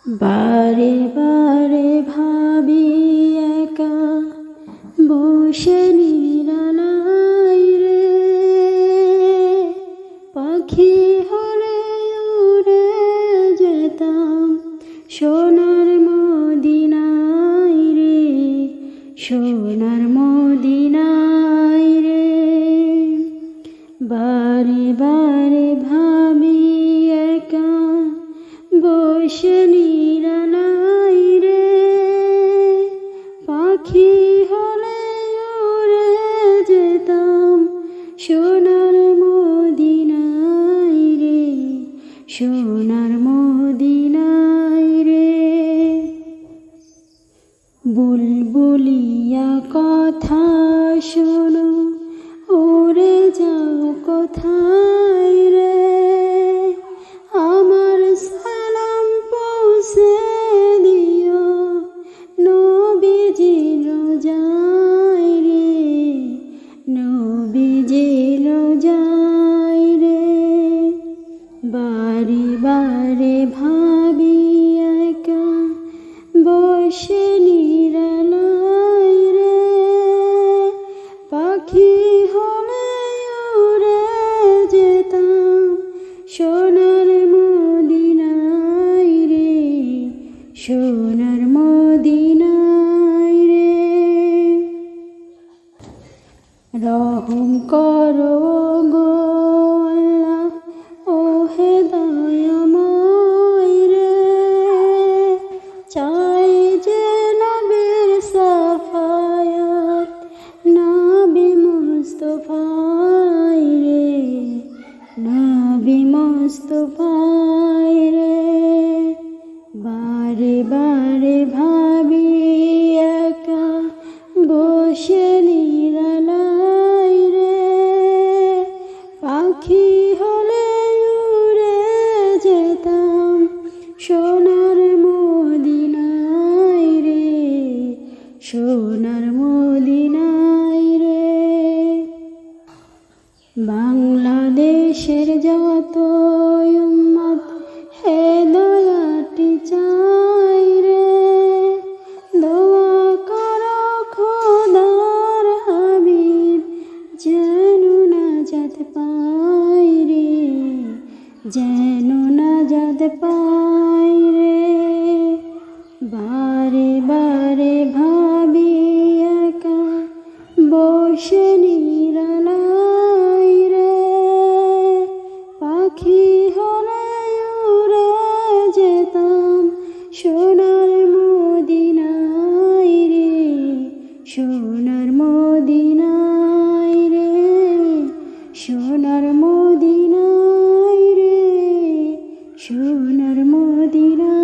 বারে বারে ভাবি একা বসে নিরালাই রে, পাখি হলে উড়ে যেতাম সোনার মদিনায় রে, সোনার মদিনায় রে। বারে বারে ভাবি একা বসে নিরালাই রে, পাখি হলে উড়ে যেতাম সোনার মদিনায় রে, সোনার মদিনায় রে। বুলবুলিয়া কথা শোনো, উড়ে যাও কোথায় রে, আমার সালাম পৌঁছে দিও নবীজির রোজায় রে, নবীজির রোজায় রে। বারে বারে ভাবি একা বসে নিরালাই রে, পাখি হলে উড়ে যেতাম সোনার মদিনায় রে, সোনার মদিনায় রে। রহম করো গো আল্লাহ, ও হে দয়াময় রে, চাই যে নবীর সাফায়াত নবী মুস্তাফায় রে, নবী মুস্তাফায় রে। বারে বারে ভাবি একা বসে নিরালাই রে, পাখি হলে উড়ে যেতাম সোনার মদিনায় রে, সোনার মদিনায় রে। বাংলাদেশের যত উম্মত হে দয়াটি চাই রে, দোয়া করো খোদার হাবিব যেন নাজাত পাই রে, যেন নাজাত পাই রে। বারে বারে ভাবি একা বসে নিরালাই রে, পাখি হলে উড়ে যেতাম সোনার মদিনায় রে, সোনার মদিনায় রে, সোনার মদিনায় রে, সোনার মদিনায়।